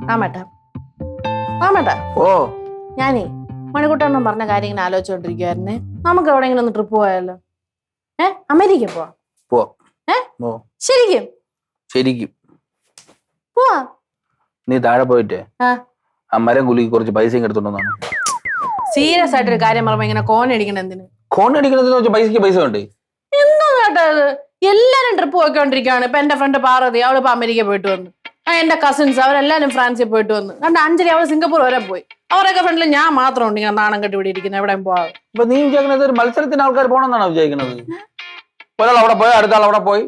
രാമേട്ടാ രാമേട്ടാ ഓ ഞാനേ മണിക്കുട്ടണ്ണൻ പറഞ്ഞ കാര്യം ഇങ്ങനെ ആലോചിച്ചോണ്ടിരിക്കുവായിരുന്നേ. നമുക്ക് എവിടെയെങ്കിലും ഒന്ന് ട്രിപ്പ് പോയാലോ? അമേരിക്ക പോവാ. ശരിക്കും ശരിക്കും പോവാ. നീ താഴെ പോയിട്ടേ ആ മരം കുലുക്കി കുറച്ച് പൈസയും എടുത്തോണ്ടാണ്. സീരിയസ് ആയിട്ടൊരു കാര്യം പറയുമ്പോ ഇങ്ങനെ കോണടിക്കണം എന്തിന്? കോണടിക്കണതിന് പൈസക്ക് പൈസ ഉണ്ട്. എന്തോ കേട്ടോ ഇത്? എല്ലാരും ട്രിപ്പ് പോയിക്കൊണ്ടിരിക്കുകയാണ്. ഇപ്പൊ എന്റെ ഫ്രണ്ട് പാർവതി, അവളിപ്പോ അമേരിക്ക പോയിട്ട് വന്നു. എന്റെ കസിൻസ് അവരെല്ലാരും ഫ്രാൻസിൽ പോയിട്ട് വന്നു. കണ്ട അഞ്ജലി അവൾ സിംഗപ്പൂർ വരെ പോയി. അവരൊക്കെ ഫ്രണ്ടിൽ ഞാൻ മാത്രം ഉണ്ട് ഇങ്ങനെ നാണം കെട്ടി ഇവിടെ ഇരിക്കുന്നത്. എവിടെയും പോവാതെ. ഇപ്പൊ നീ വിചാരിക്കുന്നത് ഒരു മത്സരത്തിന് ആൾക്കാർ പോകണമെന്നാണോ വിചാരിക്കുന്നത്? ഒരാൾ അവിടെ പോയി, അടുത്ത ആൾ അവിടെ പോയി.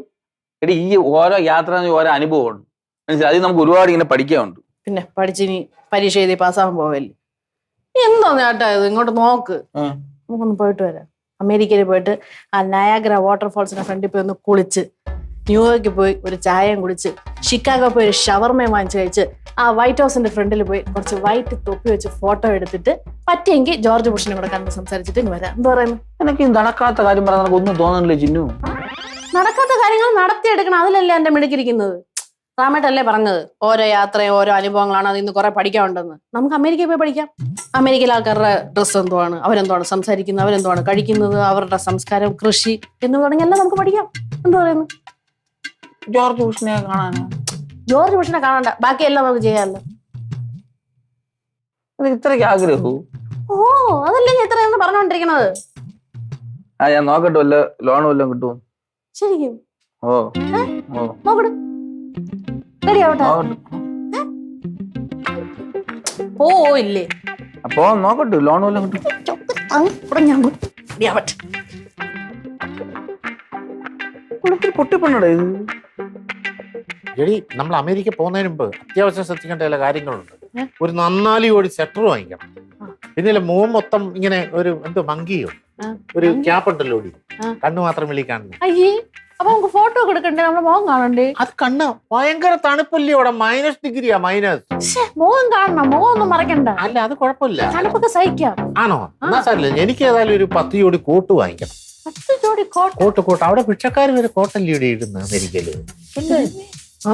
എടി ഈ ഓരോ യാത്ര ഓരോ അനുഭവമുണ്ട്, മനസ്സിലായി? അതിൽ നമുക്ക് ഒരുപാട് ഇങ്ങനെ പഠിക്കാനുണ്ട്. പിന്നെ പഠിച്ചിനി പരീക്ഷ എഴുതി പാസ്സാകാൻ പോവല്ലേ. എന്തോ ചേട്ടാ ഇത്? ഇങ്ങോട്ട് നോക്ക്, നമുക്കൊന്ന് പോയിട്ട് വരാം. അമേരിക്കയിൽ പോയിട്ട് ആ നയാഗ്ര വാട്ടർഫോൾസിന്റെ ഫ്രണ്ടിൽ പോയി ഒന്ന് കുളിച്ച്, ന്യൂയോർക്കിൽ പോയി ഒരു ചായയും കുടിച്ച്, ഷിക്കാഗോ പോയി ഒരു ഷവർമയും വാങ്ങിച്ചു കഴിച്ച്, ആ വൈറ്റ് ഹൗസിന്റെ ഫ്രണ്ടിൽ പോയി കുറച്ച് വൈറ്റ് തൊപ്പി വെച്ച് ഫോട്ടോ എടുത്തിട്ട് പറ്റിയെങ്കിൽ ജോർജ് ബുഷിനെ കൂടെ കണ്ട് സംസാരിച്ചിട്ട് ഇങ്ങ് വരാം. എന്താ പറയുന്നത്? എനിക്ക് നടക്കാത്ത കാര്യം പറയാൻ നമുക്ക് ഒന്നും തോന്നുന്നില്ല ചിന്നു. നടക്കാത്ത കാര്യങ്ങൾ നടത്തിയെടുക്കണം, അതിലല്ലേ എന്റെ മിടുക്കിരിക്കുന്നത്. റാമേട്ടല്ലേ പറഞ്ഞത് ഓരോ യാത്രയും ഓരോ അനുഭവങ്ങളാണ്, അതിൽ നിന്ന് കുറെ പഠിക്കാനുണ്ടെന്ന്. നമുക്ക് അമേരിക്കയിൽ പോയി പഠിക്കാം. അമേരിക്കയിലെ ആൾക്കാരുടെ ഡ്രസ്സ് എന്തുവാണ്, അവരെന്തുവാണ് സംസാരിക്കുന്നത്, അവരെന്തുവാണ് കഴിക്കുന്നത്, അവരുടെ സംസ്കാരം, കൃഷി എന്ന് തുടങ്ങി എല്ലാം നമുക്ക് പഠിക്കാം. എന്താ പറയുന്നു? ജോർജ് ബുഷിനെ കാണാനോ? ജോർജ് ബുഷിനെ കാണണ്ട, ബാക്കിയെല്ലാം നമുക്ക് ചെയ്യാമല്ലോ. ഇത്രയ്ക്ക് ആഗ്രഹവും? ഓ അതല്ലേ ഇത്രയെന്ന് പറഞ്ഞോണ്ടിരിക്കണത്. ഞാൻ നോക്കട്ടെ, വല്ല ലോൺ വല്ലതും കിട്ടുമോ? ശരിക്കും? ഓ നോക്കട്ടെ, റെഡി ആവട്ടെ. ഓ ഇല്ലേ അപ്പൊ നോക്കട്ടെ, ലോൺ വല്ലതും കിട്ടും. പൊട്ടിപ്പണ്ണടേ ഇത്. എടി, നമ്മൾ അമേരിക്ക പോകുന്നതിന് മുമ്പ് അത്യാവശ്യം ശ്രദ്ധിക്കേണ്ട ചില കാര്യങ്ങളുണ്ട്. ഒരു നന്നാലി ഓടി സെറ്റർ വാങ്ങിക്കണം. പിന്നെ മുഖം മൊത്തം ഇങ്ങനെ ഒരു എന്തോ മങ്കിയോ ഒരു ക്യാപ്പ് ഉണ്ടല്ലോ ഓടി, കണ്ണു മാത്രം വെളി കാണുന്നു. അയ്യേ, അപ്പൊ നമുക്ക് ഫോട്ടോ കൊടുക്കണ്ടേ? നമ്മുടെ മുഖം കാണണ്ടേ? അത് കണ്ണ് ഭയങ്കര തണുപ്പല്ലേ അവിടെ, -ഡിഗ്രിയാ മൈനസ്. മുഖം കാണണം, മുഖം ഒന്നും മറക്കണ്ട. അല്ല അത് കുഴപ്പമില്ല, തണുപ്പൊക്കെ സഹിക്കാം. ആണോ? എന്നാ സാറില്ല, എനിക്ക് ഏതായാലും ഒരു 10 ജോഡി കോട്ട് വാങ്ങിക്കണം. 10 ജോഡി കോട്ട്? കോട്ട് അവിടെ ഭിക്ഷക്കാർ വരെ കോട്ടല്ലേ ഇവിടെ ഇടുന്നു അമേരിക്കയില്.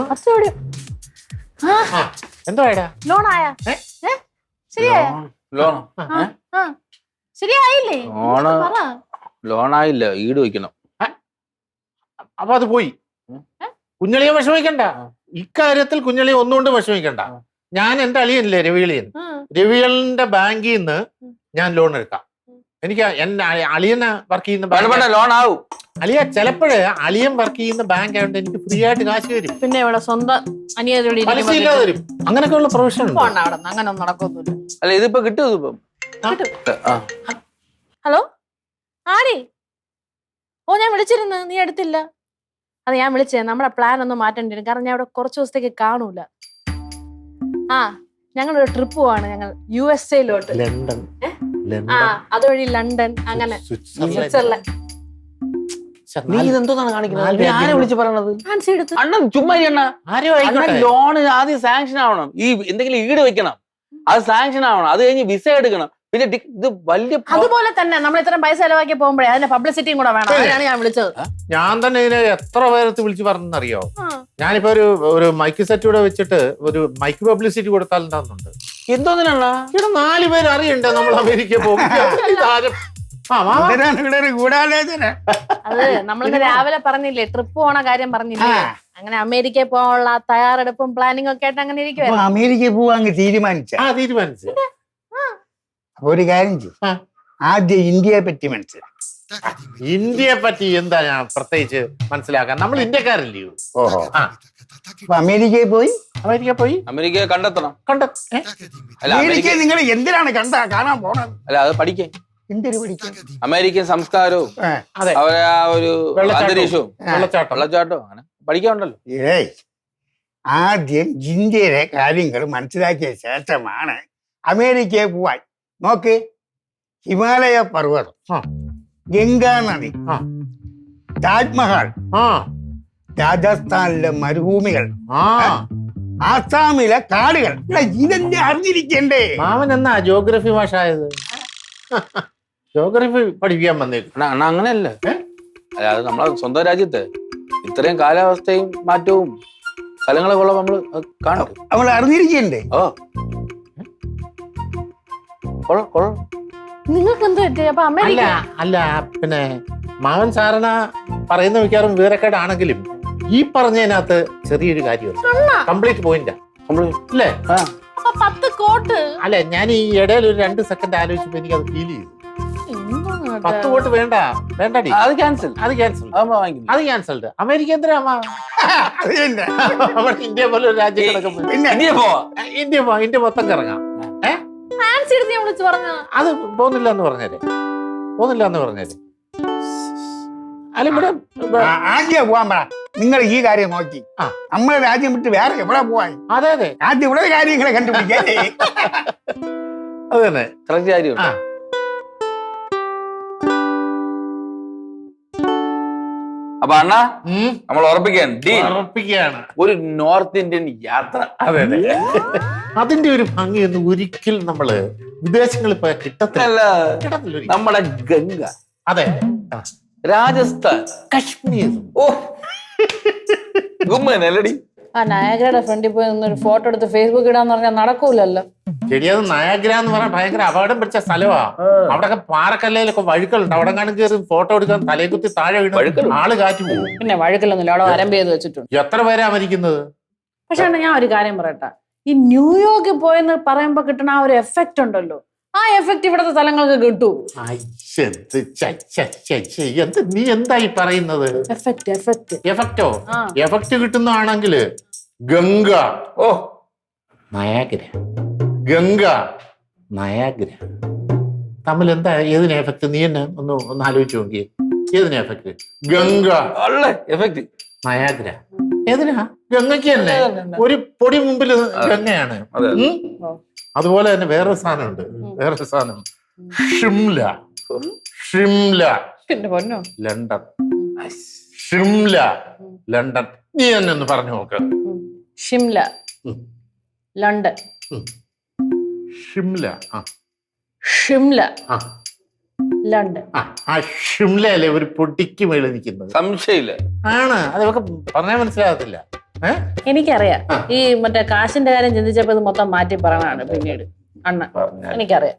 10 ജോഡി എന്തോ ലോൺ ആയാ? ശരിയായ ശരിയായില്ലേ? ലോണായില്ല, ഈട് വയ്ക്കണം. അപ്പൊ അത് പോയി. കുഞ്ഞളിയെ വിഷമിക്കണ്ട, ഇക്കാര്യത്തിൽ കുഞ്ഞളിയെ ഒന്നുകൊണ്ട് വിഷമിക്കണ്ട. ഞാൻ എന്റെ അളിയനില്ലേ രവിളിയൻ, രവിയലിന്റെ ബാങ്കിൽ നിന്ന് ഞാൻ ലോൺ എടുക്കാം. എനിക്ക് എന്റെ അളിയനെ വർക്ക് ചെയ്യുന്ന ലോൺ ആവും. അളിയ ചിലപ്പോഴേ അളിയൻ വർക്ക് ചെയ്യുന്ന ബാങ്ക് ആയതുകൊണ്ട് എനിക്ക് ഫ്രീ ആയിട്ട് കാശ് തരും. പിന്നെ ഇവിടെ സ്വന്തം പലിശ ഇല്ലാതെ തരും. അങ്ങനെയൊക്കെയുള്ള പ്രൊവിഷൻ ഉണ്ട്. അങ്ങനെ ഒന്നും നടക്കൊന്നുമില്ല. അല്ല ഇതിപ്പോ കിട്ടും, ഇതിപ്പം. ഹലോ ആടി, ഓ ഞാൻ വിളിച്ചിരുന്നു, നീ എടുത്തില്ല. അത് ഞാൻ വിളിച്ചേ, നമ്മുടെ പ്ലാൻ ഒന്ന് മാറ്റേണ്ടി വരും. കാരണം ഞാൻ ഇവിടെ കുറച്ച് ദിവസത്തേക്ക് കാണൂല. ഞങ്ങളൊരു ട്രിപ്പ് പോവാണ്, ഞങ്ങൾ USA-ലോട്ട്. ലണ്ടൻ, അതുവഴി ലണ്ടൻ, അങ്ങനെ സ്വിറ്റ്സർലൻഡ്. നീ ഇതെന്തോന്നാണ് കാണിക്കുന്നത്? ആരെ വിളിച്ച് പറയണത്? അണ്ണൻ ചുമ്മാ ലോൺ ആദ്യം സാങ്ഷൻ ആവണം. ഈ എന്തെങ്കിലും ഈട് വെക്കണം, അത് സാങ്ഷൻ ആവണം. അത് കഴിഞ്ഞ് വിസ എടുക്കണം. പിന്നെ ഇത് വലിയ അതുപോലെ തന്നെ നമ്മൾ ഇത്രയും പൈസ ചെലവാക്കി പോകുമ്പോഴേ അതിന്റെ പബ്ലിസിറ്റിയും കൂടെ വേണം. അതിനാണ് ഞാൻ വിളിച്ചത്. ഞാൻ തന്നെ ഇതിനെ എത്ര പേരത്ത് വിളിച്ച് പറഞ്ഞറിയോ? ഞാനിപ്പോ ഒരു മൈക്ക് സെറ്റ് കൂടെ വെച്ചിട്ട് ഒരു മൈക്ക് പബ്ലിസിറ്റി കൊടുത്താൽ എന്താന്നുണ്ട്. എന്തോന്നിനാണ് ഇവിടെ 4 പേര് അറിയണ്ടേ നമ്മൾ അമേരിക്ക പോകും. അത് നമ്മളിന്ന് രാവിലെ പറഞ്ഞില്ലേ, ട്രിപ്പ് പോണ കാര്യം പറഞ്ഞില്ലേ? അങ്ങനെ അമേരിക്കയിൽ പോകാനുള്ള തയ്യാറെടുപ്പും പ്ലാനിങ് ഒക്കെ ആയിട്ട് അങ്ങനെ ഇരിക്കും. അമേരിക്കയിൽ പോവാൻ തീരുമാനിച്ചു. ഒരു കാര്യം ചെയ്യും, ആദ്യം ഇന്ത്യയെ പറ്റി മനസ്സിലാക്കി. ഇന്ത്യയെ പറ്റി എന്താ ഞാൻ പ്രത്യേകിച്ച് മനസ്സിലാക്കാൻ? നമ്മൾ ഇന്ത്യക്കാരല്ലയോ? ഓഹോ, അപ്പൊ അമേരിക്കയിൽ പോയി അമേരിക്കയെ കണ്ടെത്തണം. അമേരിക്കയെ നിങ്ങൾ എന്തിനാണ് കാണാൻ പോണത്? അല്ല അത് പഠിക്കേ. എന്തൊരു പഠിക്കാൻ? അമേരിക്കൻ സംസ്കാരവും അവരെ ആ ഒരു അന്തരീക്ഷവും വെള്ളച്ചാട്ടവും അങ്ങനെ പഠിക്കാനുണ്ടല്ലോ. ആദ്യം ഇന്ത്യയിലെ കാര്യങ്ങൾ മനസ്സിലാക്കിയ ശേഷമാണ് അമേരിക്കയിൽ പോവാൻ. നോക്ക്, ഹിമാലയ പർവ്വതം, ഗംഗാ നദി, താജ്മഹൽ, രാജസ്ഥാനിലെ മരുഭൂമികൾ, ആസാമിലെ കാടുകൾ, ഇതെന്നെ അറിഞ്ഞിരിക്കണ്ടേ? മാമൻ എന്നാ ജോഗ്രഫി ഭാഷ ആയത്? ജോഗ്രഫി പഠിപ്പിക്കാൻ വന്നേക്കും. അണ്ണ അങ്ങനെയല്ല, അത് നമ്മളെ സ്വന്തം രാജ്യത്ത് ഇത്രയും കാലാവസ്ഥയും മാറ്റവും സ്ഥലങ്ങളെ കൊള്ളാം നമ്മള് കാണും. നമ്മൾ അറിഞ്ഞിരിക്കണ്ടേ? ഓ കൊള്ളാം കൊള്ളാം. നിങ്ങൾക്ക് എന്ത് പറ്റി? അപ്പൊ അല്ല അമേരിക്ക അല്ല പിന്നെ മകൻ സാറിന പറയുന്ന മിക്കവാറും വിവരക്കേടാണെങ്കിലും ഈ പറഞ്ഞതിനകത്ത് ചെറിയൊരു കാര്യമുണ്ട്. കംപ്ലീറ്റ് പോയിന്റാ അല്ലേ? ആ 10 കോട്ട്. അല്ല ഞാൻ ഈ ഇടയിൽ ഒരു 2 സെക്കൻഡ് ആലോചിച്ചപ്പോ എനിക്ക് അത് ഫീൽ ചെയ്തു. 10 കോട്ട് വേണ്ട വേണ്ടടി, അത് ക്യാൻസൽ. അത് ക്യാൻസൽ, അതാകുമ്പോ വാങ്ങിക്കില്ല. അത് ക്യാൻസൽഡ്. അമേരിക്ക എന്തിനാ അത് തന്നെ. നമ്മുടെ ഇന്ത്യ പോലെ ഒരു രാജ്യം കിടക്കുമ്പോൾ പിന്നെ ഇന്ത്യ പോവാ. ഇന്ത്യ മൊത്തം കറങ്ങാം. ഫാൻസി എടുത്ത് ഞാൻ വിളിച്ചു പറഞ്ഞു. അത് പോകുന്നില്ല എന്ന് പറഞ്ഞേരെ, പോകുന്നില്ല എന്ന് പറഞ്ഞേരെ. അല്ല ഇവിടെ ആദ്യം പോവാൻ പറ. നിങ്ങൾ ഈ കാര്യം നോക്കി ആ. നമ്മളെ രാജ്യം വിട്ട് വേറെ എവിടെ പോവാൻ? അതെ അതെ ആദ്യം ഇവിടെ കാര്യങ്ങളെ കണ്ടുപിടിക്കല്ലേ? അത് തന്നെ. കറക്റ്റ് കാര്യം. ആ. അപ്പൊ അണ്ണാ നമ്മൾ ഉറപ്പിക്കാൻ ഉറപ്പിക്കുകയാണ് ഒരു നോർത്ത് ഇന്ത്യൻ യാത്ര. അതെ അതെ. അതിന്റെ ഒരു ഭംഗിയൊന്നും ഒരിക്കലും നമ്മള് വിദേശങ്ങളിൽ പോയാൽ കിട്ടത്തില്ല. അല്ല കിട്ടത്തില്ല ഒരിക്കലും. നമ്മുടെ ഗംഗ, അതെ രാജസ്ഥാൻ, കശ്മീർ. ഓ ഗുമ്മനല്ലടി. ആ നയാഗ്രയുടെ ഫ്രണ്ടിൽ പോയി നിന്നൊരു ഫോട്ടോ എടുത്ത് ഫേസ്ബുക്ക് ഇടാന്ന് പറഞ്ഞാൽ നടക്കൂലല്ലോ. ശരിയത് നയാഗ്ര എന്ന് പറഞ്ഞാൽ ഭയങ്കര അപകടം പിടിച്ച സ്ഥലമാ. അവിടെയൊക്കെ പാറക്കല്ലയിലൊക്കെ വഴുക്കളുണ്ട്. അവിടെ കാണും കയറി ഫോട്ടോ എടുക്കാൻ തലയെ കുത്തി താഴെ വീണ് ആള് കാറ്റ് പോകും. പിന്നെ വഴുക്കലൊന്നുമില്ല, അവിടെ വരമ്പ് ചെയ്ത് വെച്ചിട്ടുണ്ട്. എത്ര പേരാ മരിക്കുന്നത്? പക്ഷെ ഞാൻ ഒരു കാര്യം പറയട്ടെ, ഈ ന്യൂയോർക്കിൽ പോയെന്ന് പറയുമ്പോ കിട്ടുന്ന ആ ഒരു എഫക്റ്റ് ഉണ്ടല്ലോ, ആ എഫക്റ്റ് ഇവിടുത്തെ സ്ഥലങ്ങൾക്ക് കിട്ടൂ. എന്ത് നീ എന്തായി പറയുന്നത്? എഫക്റ്റോ? എഫക്റ്റ് കിട്ടുന്നതാണെങ്കിൽ ഗംഗ, ഓ നയാഗ്ര, ഗംഗ നയാഗ്ര തമ്മിൽ എന്താ ഏതിന് എഫക്ട്? നീ തന്നെ ഒന്ന് ആലോചിച്ച് നോക്കിയേ. ഏതിന് എഫക്ട്? ഗംഗ എഫക്ട് നയാഗ്ര ഏതിനാ? ഗംഗയ്ക്ക് തന്നെ. ഒരു പൊടി മുമ്പിൽ ഗംഗയാണ്. അതുപോലെ തന്നെ വേറൊരു സാധനമുണ്ട്, വേറൊരു സാധനം ഷിംല. ഷിംല ലണ്ടൻ. ഷിംല ലണ്ടൻ. നീ തന്നെ ഒന്ന് പറഞ്ഞു നോക്ക്. ഷിംല ലണ്ടൻ. ഷിംല ഷിംല ലണ്ടൻ. ആ ഷിംലയല്ലേ ഒരു പൊടിക്ക് മേളിൽ നിൽക്കുന്നത്? സംശയമില്ല. ആണ്. അതൊക്കെ പറഞ്ഞാൽ മനസ്സിലാകത്തില്ല. എനിക്കറിയാം. ഈ മറ്റേ കാശിന്റെ കാര്യം ചിന്തിച്ചപ്പോ ഇത് മൊത്തം മാറ്റി പറയണാണ് പിന്നീട് അണ്ണ. എനിക്കറിയാം.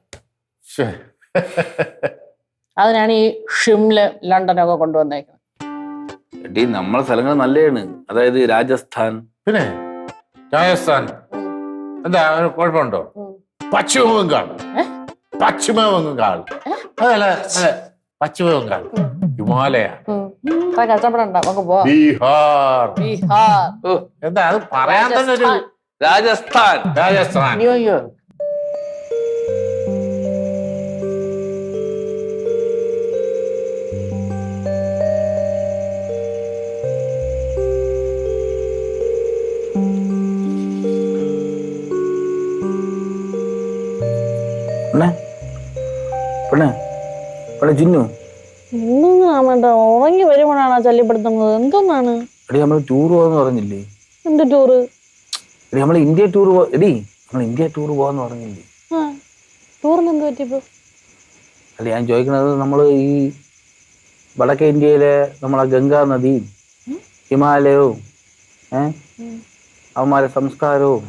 അതിനാണ് ഈ ഷിംല ലണ്ടനൊക്കെ കൊണ്ടുവന്നേക്കുന്നത്. നമ്മളെ സ്ഥലങ്ങൾ നല്ലതാണ്. അതായത് രാജസ്ഥാൻ, പിന്നെ രാജസ്ഥാൻ എന്താ കുഴപ്പമുണ്ടോ? പശ്ചിമ ബംഗാൾ, പശ്ചിമ ബംഗാൾ അതല്ല, പശ്ചിമ ബംഗാൾ, ഹിമാലയ, കഷ്ടപ്പെടണ്ട, നമുക്ക് പോവാം. ബീഹാർ. ബീഹാർ എന്താ അത് പറയാൻ തന്നെ ഒരു രാജസ്ഥാൻ, രാജസ്ഥാൻ. ന്യൂയോർക്ക്. ജിന്നു ഉറങ്ങി വരുമ്പോഴാണ് ശല്യപ്പെടുത്തുന്നത്. എന്തോന്നാണ്? എടി നമ്മൾ ടൂർ പോവാന്ന് പറഞ്ഞില്ലേ? എന്ത് ടൂറ്? എടി നമ്മൾ ഇന്ത്യ ടൂർ എടി നമ്മൾ ഇന്ത്യ ടൂർ പോവാന്ന് പറഞ്ഞില്ലേ? ടൂറിന് എന്ത് പറ്റിപ്പോ? അല്ല ഞാൻ ചോദിക്കണത്, നമ്മൾ ഈ വടക്കേ ഇന്ത്യയിലെ നമ്മളെ ഗംഗാ നദിയും ഹിമാലയവും അവന്മാരെ സംസ്കാരവും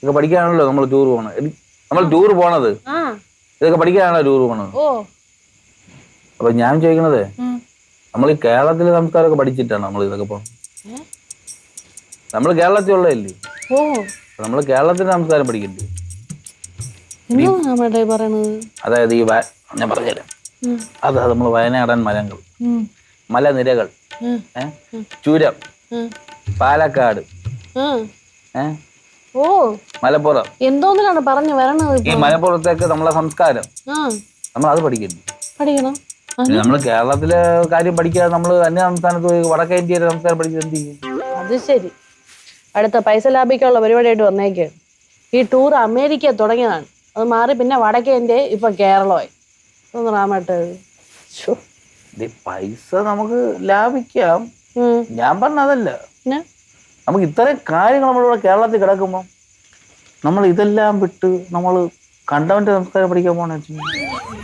ഇതൊക്കെ പഠിക്കാനാണല്ലോ നമ്മൾ ടൂർ പോണത്. നമ്മൾ ടൂർ പോണത് ഇതൊക്കെ പഠിക്കാനാണല്ലോ ടൂർ പോണത്. അപ്പൊ ഞാൻ ചോദിക്കണത്, നമ്മൾ ഈ കേരളത്തിലെ സംസ്കാരമൊക്കെ പഠിച്ചിട്ടാണ് നമ്മൾ ഇതൊക്കെ പോകുന്നത്. നമ്മൾ കേരളത്തിൽ ഉള്ളതല്ലേ, നമ്മൾ കേരളത്തിന്റെ സംസ്കാരം പഠിക്കണ്ടേ? അതായത് ഈ ഞാൻ പറഞ്ഞുതരാം. അതാ നമ്മൾ വയനാടൻ മരങ്ങൾ, മലനിരകൾ, ചുരം, പാലക്കാട്, മലപ്പുറം, എന്തോന്നിലാണ് പറഞ്ഞു വരണത്? ഈ മലപ്പുറത്തേക്ക് നമ്മളെ സംസ്കാരം നമ്മൾ അത് പഠിക്കണം. നമ്മൾ കേരളത്തിലെ കാര്യം പഠിക്കാതെ നമ്മൾ അന്യ സംസ്ഥാനത്ത് പോയി വടക്കേ ഇന്ത്യയിലെ സംസ്കാരം പഠിക്കുന്നത് എന്ത് ചെയ്യും? അത് ശരി. അടുത്ത പൈസ ലാഭിക്കാനുള്ള പരിപാടിയായിട്ട് വന്നേക്ക്. ഈ ടൂർ അമേരിക്ക തുടങ്ങിയതാണ്, അത് മാറി പിന്നെ വടക്കേ ഇന്ത്യ, ഇപ്പൊ കേരളമായി. ഒന്ന് റാമേട്ട് പൈസ നമുക്ക് ലാഭിക്കാം. ഞാൻ പറഞ്ഞതല്ല, നമുക്ക് ഇത്രയും കാര്യങ്ങൾ നമ്മളിവിടെ കേരളത്തിൽ കിടക്കുമ്പോൾ നമ്മൾ ഇതെല്ലാം വിട്ട് നമ്മൾ കണ്ടവന്റെ സംസ്കാരം പഠിക്കാൻ പോകണമെന്ന് വെച്ചാൽ